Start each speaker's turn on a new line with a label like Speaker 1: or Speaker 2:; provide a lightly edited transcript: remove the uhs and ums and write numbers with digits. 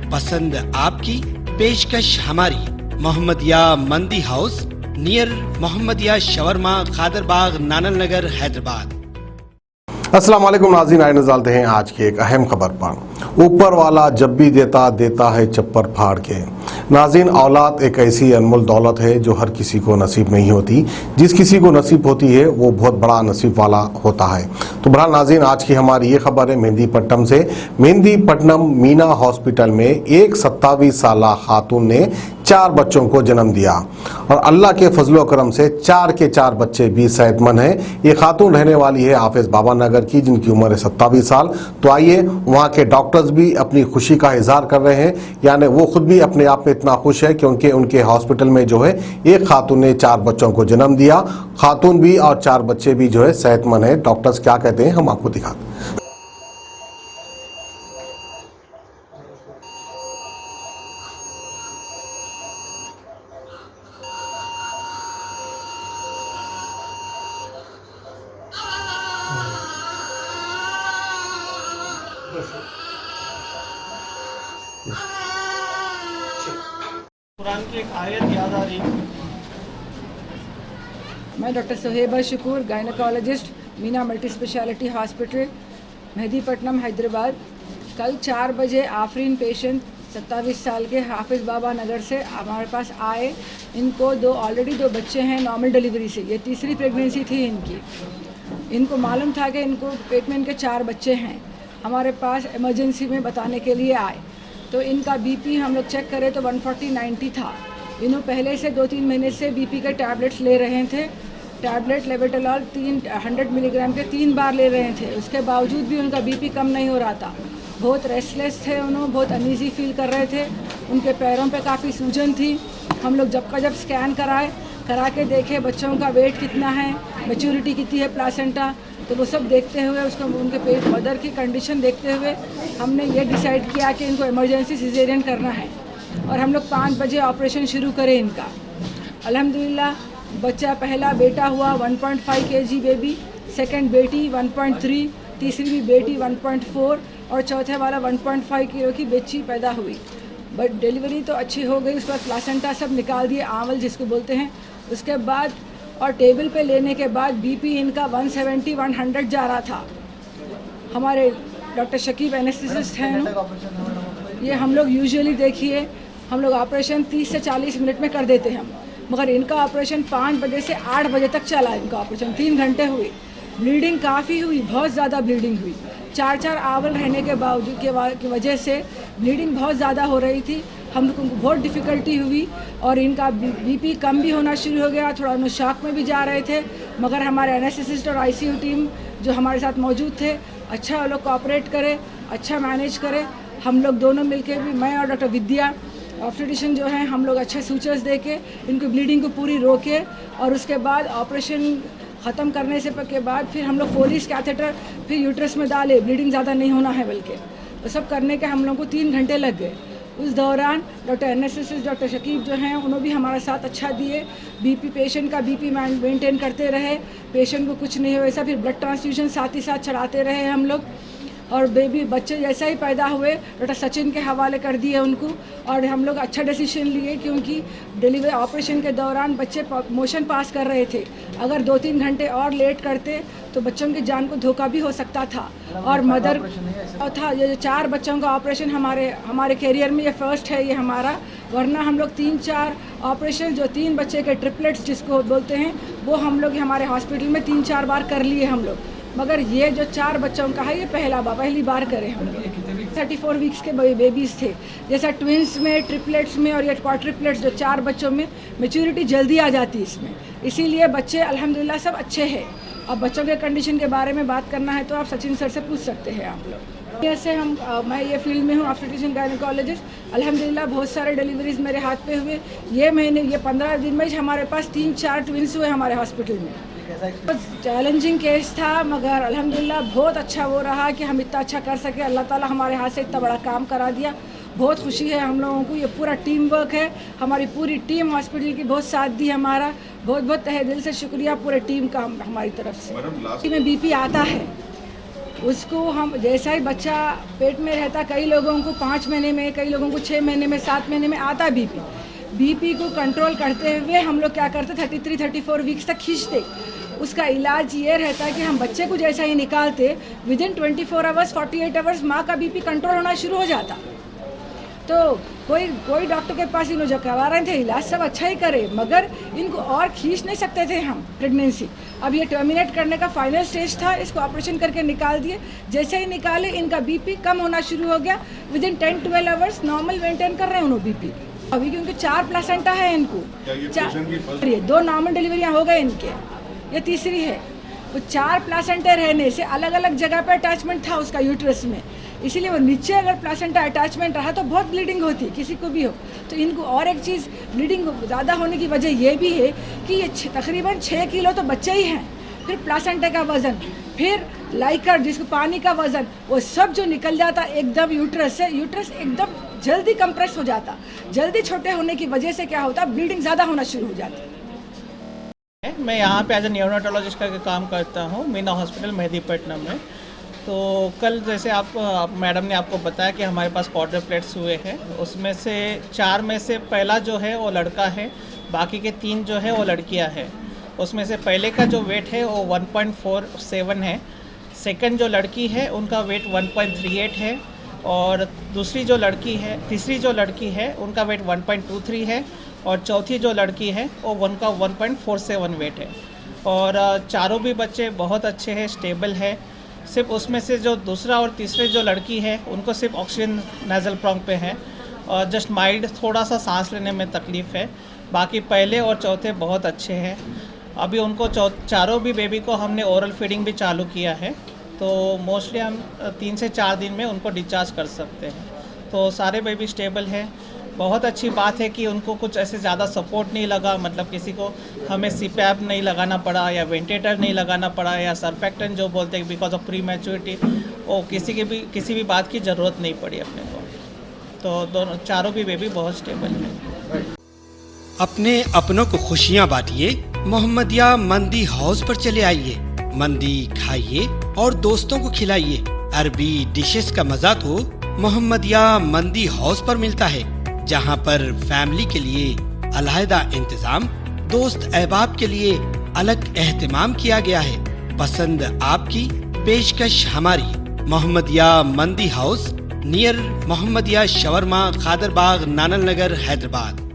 Speaker 1: पसंद आपकी, पेशकश हमारी। मोहम्मदिया मंदी house, near Mohammadia shawarma, Khadarbagh, नानल नगर, हैदराबाद।
Speaker 2: अस्सलाम वालेकुम नाज़रीन, आए नज़र डालते हैं आज की एक अहम खबर पर। ऊपर वाला जब भी देता है चप्पर फाड़ के। नाज़रीन, औलाद एक ऐसी अनमोल दौलत है जो हर किसी को नसीब नहीं होती। जिस किसी को नसीब होती है वो बहुत बड़ा नसीब वाला होता है। तो बहरहाल नाज़रीन, आज की हमारी ये खबर है मेहंदीपट्टनम से। मेहंदीपट्टनम मीना हॉस्पिटल में एक 27 साला खातून ने 4 बच्चों को जन्म दिया और अल्लाह के फजलो करम से 4 के 4 बच्चे भी सेहतमंद हैं। ये खातून रहने वाली है हाफिज बाबा नगर की, जिनकी उम्र है 27 साल। तो आइए, वहाँ के डॉक्टर्स भी अपनी खुशी का इजहार कर रहे हैं, यानी वो खुद भी अपने आप में इतना खुश है क्योंकि उनके हॉस्पिटल में जो है एक खातून ने 4 बच्चों को जन्म दिया। खातून भी और 4 बच्चे भी जो है सेहतमंद है। डॉक्टर्स क्या कहते हैं हम आपको दिखाते हैं।
Speaker 3: कुरान की एक आयत याद आ रही।
Speaker 4: मैं doctor Suheba Shakoor, gynaecologist, Meena multi speciality hospital, Mehdipatnam, Hyderabad. कल 4 बजे आफरीन पेशेंट 27 साल के हाफिज बाबा नगर से हमारे पास आए। इनको ऑलरेडी 2 बच्चे हैं नॉर्मल डिलीवरी से। ये तीसरी प्रेगनेंसी थी इनकी। इनको मालूम था कि इनको पेट में इनके 4 बच्चे हैं। हमारे पास इमरजेंसी में बताने के लिए आए तो इनका बीपी हम लोग चेक करें तो 140/90 था। इन्हों पहले से 2-3 महीने से बीपी के टैबलेट्स ले रहे थे। टैबलेट लेवेटोलॉल 100 मिलीग्राम के 3 बार ले रहे थे। उसके बावजूद भी उनका बीपी कम नहीं हो रहा था। बहुत रेस्टलेस थे, उन्होंने बहुत अनईजी फील कर रहे थे। उनके पैरों पे काफ़ी सूजन थी। हम लोग जब स्कैन करा के देखे बच्चों का वेट कितना है, मैच्योरिटी कितनी है प्लासेंटा, तो वो सब देखते हुए उसको उनके पेट मदर की कंडीशन देखते हुए हमने ये डिसाइड किया कि इनको इमरजेंसी सिजेरियन करना है और हम लोग 5 बजे ऑपरेशन शुरू करें इनका। अल्हम्दुलिल्लाह बच्चा पहला बेटा हुआ 1.5 kg बेबी, सेकंड बेटी 1.3, तीसरी भी बेटी 1.4 और चौथे वाला 1.5 किलो की बच्ची पैदा हुई। बट डिलीवरी तो अच्छी हो गई। उसके बाद प्लासेंटा सब निकाल दिए, आंवल जिसको बोलते हैं। उसके बाद और टेबल पे लेने के बाद बीपी इनका 170-100 जा रहा था। हमारे डॉक्टर शकीब एनेस्थेसिस्ट हैं। ये हम लोग यूजुअली देखिए हम लोग ऑपरेशन 30 से 40 मिनट में कर देते हैं हम, मगर इनका ऑपरेशन 5 बजे से 8 बजे तक चला। इनका ऑपरेशन 3 घंटे हुए। ब्लीडिंग काफ़ी हुई, बहुत ज़्यादा ब्लीडिंग हुई। 4 आवल रहने के बावजूद की वजह से ब्लीडिंग बहुत ज़्यादा हो रही थी। हम लोग को बहुत डिफ़िकल्टी हुई और इनका बीपी कम भी होना शुरू हो गया। थोड़ा उन्हें शॉक में भी जा रहे थे, मगर हमारे एनेस्थेसिस्ट और आईसीयू टीम जो हमारे साथ मौजूद थे, अच्छा वो लोग कोऑपरेट करे, अच्छा मैनेज करे। हम लोग दोनों मिलके भी, मैं और डॉक्टर विद्या ऑब्स्टेट्रिशियन जो हैं, हम लोग अच्छे सूचर्स दे के इनको ब्लीडिंग को पूरी रोके और उसके बाद ऑपरेशन ख़त्म करने से के बाद फिर हम लोग फोलिस कैथेटर फिर यूट्रस में डाले। ब्लीडिंग ज़्यादा नहीं होना है बल्कि, तो सब करने के हम लोग को 3 घंटे लग गए। उस दौरान डॉक्टर एनेस्थेसिस्ट डॉक्टर शकीब जो हैं उन्होंने भी हमारा साथ अच्छा दिए। बीपी पेशेंट का बीपी मेंटेन करते रहे, पेशेंट को कुछ नहीं हो ऐसा। फिर ब्लड ट्रांसफ्यूजन साथ ही साथ चढ़ाते रहे हम लोग। और बेबी बच्चे जैसा ही पैदा हुए डॉक्टर सचिन के हवाले कर दिए उनको। और हम लोग अच्छा डिसीजन लिए क्योंकि डिलीवरी ऑपरेशन के दौरान बच्चे मोशन पास कर रहे थे। अगर 2-3 घंटे और लेट करते तो बच्चों की जान को धोखा भी हो सकता था। और मदर था ये 4 बच्चों का ऑपरेशन हमारे कैरियर में ये फर्स्ट है ये हमारा। वरना हम लोग 3-4 ऑपरेशन जो 3 बच्चे के ट्रिपलेट्स जिसको बोलते हैं वो हम लोग हमारे हॉस्पिटल में 3-4 बार कर लिए हम लोग, मगर ये जो 4 बच्चों का है ये पहली बार करें हम लोग। 34 वीक्स के बेबीज़ थे। जैसा ट्विंस में, ट्रिपलेट्स में और ये क्वाड्रिपलेट्स जो 4 बच्चों में मैच्योरिटी जल्दी आ जाती है इसमें, इसीलिए बच्चे अल्हम्दुलिल्लाह सब अच्छे हैं। अब बच्चों के कंडीशन के बारे में बात करना है तो आप सचिन सर से पूछ सकते हैं आप लोग। जैसे मैं ये फील्ड में हूँ ऑब्स्टेट्रिशियन गायनेकोलॉजिस्ट। अल्हम्दुलिल्लाह बहुत सारे डिलीवरीज मेरे हाथ पे हुए। ये 15 दिन में हमारे पास 3-4 ट्विंस हुए हमारे हॉस्पिटल में। बस चैलेंजिंग केस था, मगर अल्हम्दुलिल्लाह बहुत अच्छा वो रहा कि हम इतना अच्छा कर सके। अल्लाह ताला हमारे हाथ से इतना बड़ा काम करा दिया। बहुत खुशी है हम लोगों को। ये पूरा टीम वर्क है, हमारी पूरी टीम हॉस्पिटल की बहुत साथ दी हमारा। बहुत तहे दिल से शुक्रिया पूरे टीम का हमारी तरफ से। में बीपी आता है उसको हम जैसा ही बच्चा पेट में रहता, कई लोगों को 5 महीने में, कई लोगों को 6 महीने में, 7 महीने में आता बीपी को कंट्रोल करते हुए हम लोग क्या करते 33-34 वीक्स तक खींचते। उसका इलाज ये रहता है कि हम बच्चे को जैसा ही निकालते विदिन 24 आवर्स 48 आवर्स माँ का बीपी कंट्रोल होना शुरू हो जाता। तो कोई डॉक्टर के पास इन लोग जो करवा रहे थे इलाज सब अच्छा ही करे, मगर इनको और खींच नहीं सकते थे हम प्रेगनेंसी। अब ये टर्मिनेट करने का फाइनल स्टेज था, इसको ऑपरेशन करके निकाल दिए। जैसे ही निकाले इनका बीपी कम होना शुरू हो गया, विदिन 10-12 आवर्स नॉर्मल मेंटेन कर रहे हैं उन्होंने बीपी। अभी क्योंकि 4 प्लासेंटा है इनको, 2 नॉर्मल डिलीवरियाँ हो गए इनके, ये तीसरी है। तो 4 प्लासेंटा रहने से अलग अलग जगह पर अटैचमेंट था उसका यूट्रस में, इसीलिए वो नीचे अगर प्लासेंटा अटैचमेंट रहा तो बहुत ब्लीडिंग होती, किसी को भी हो। तो इनको और एक चीज़ ब्लीडिंग ज़्यादा होने की वजह ये भी है कि ये तकरीबन 6 किलो तो बच्चे ही हैं, फिर प्लासेंटा का वज़न, फिर लाइकर जिसको पानी का वज़न, वो सब जो निकल जाता एकदम यूट्रस से, यूट्रस एकदम जल्दी कंप्रेस हो जाता। जल्दी छोटे होने की वजह से क्या होता, ब्लीडिंग ज़्यादा होना शुरू हो जाती।
Speaker 3: मैं यहाँ पे एज ए न्यूरोनोटोलॉजिस्ट का काम करता हूँ मीना हॉस्पिटल मेहदीपट्टनम में। तो कल जैसे आप मैडम ने आपको बताया कि हमारे पास क्वाड्रुप्लेट्स हुए हैं, उसमें से 4 में से पहला जो है वो लड़का है, बाकी के 3 जो है वो लड़कियां हैं। उसमें से पहले का जो वेट है वो 1.47 है, सेकंड जो लड़की है उनका वेट 1.38 है, और तीसरी जो लड़की है उनका वेट 1.23 है, और चौथी जो लड़की है वो उनका 1.47 वेट है। और चारों भी बच्चे बहुत अच्छे हैं, स्टेबल है। सिर्फ उसमें से जो दूसरा और तीसरे जो लड़की है उनको सिर्फ ऑक्सीजन नेज़ल प्रोंग पे है, और जस्ट माइल्ड थोड़ा सा सांस लेने में तकलीफ़ है। बाकी पहले और चौथे बहुत अच्छे हैं। अभी उनको चारों भी बेबी को हमने ओरल फीडिंग भी चालू किया है, तो मोस्टली हम 3 से 4 दिन में उनको डिस्चार्ज कर सकते हैं। तो सारे बेबी स्टेबल है। बहुत अच्छी बात है कि उनको कुछ ऐसे ज़्यादा सपोर्ट नहीं लगा, मतलब किसी को हमें सीपैप नहीं लगाना पड़ा, या वेंटिलेटर नहीं लगाना पड़ा, या सरफेक्टेंट जो बोलते हैं बिकॉज ऑफ प्री मैच्योरिटी, वो किसी भी बात की ज़रूरत नहीं पड़ी अपने को। तो चारों भी बेबी बहुत स्टेबल है।
Speaker 1: अपने अपनों को खुशियाँ बांटिए, मोहम्मदिया मंदी हाउस पर चले आइए। मंदी खाइए और दोस्तों को खिलाइए। अरबी डिशेस का मजा तो मोहम्मदिया मंदी हाउस पर मिलता है, जहां पर फैमिली के लिए अलहदा इंतजाम, दोस्त अहबाब के लिए अलग एहतमाम किया गया है। पसंद आपकी, पेशकश हमारी। मोहम्मदिया मंदी house near Mohammadia shawarma, Khadarbagh, नानल नगर, हैदराबाद।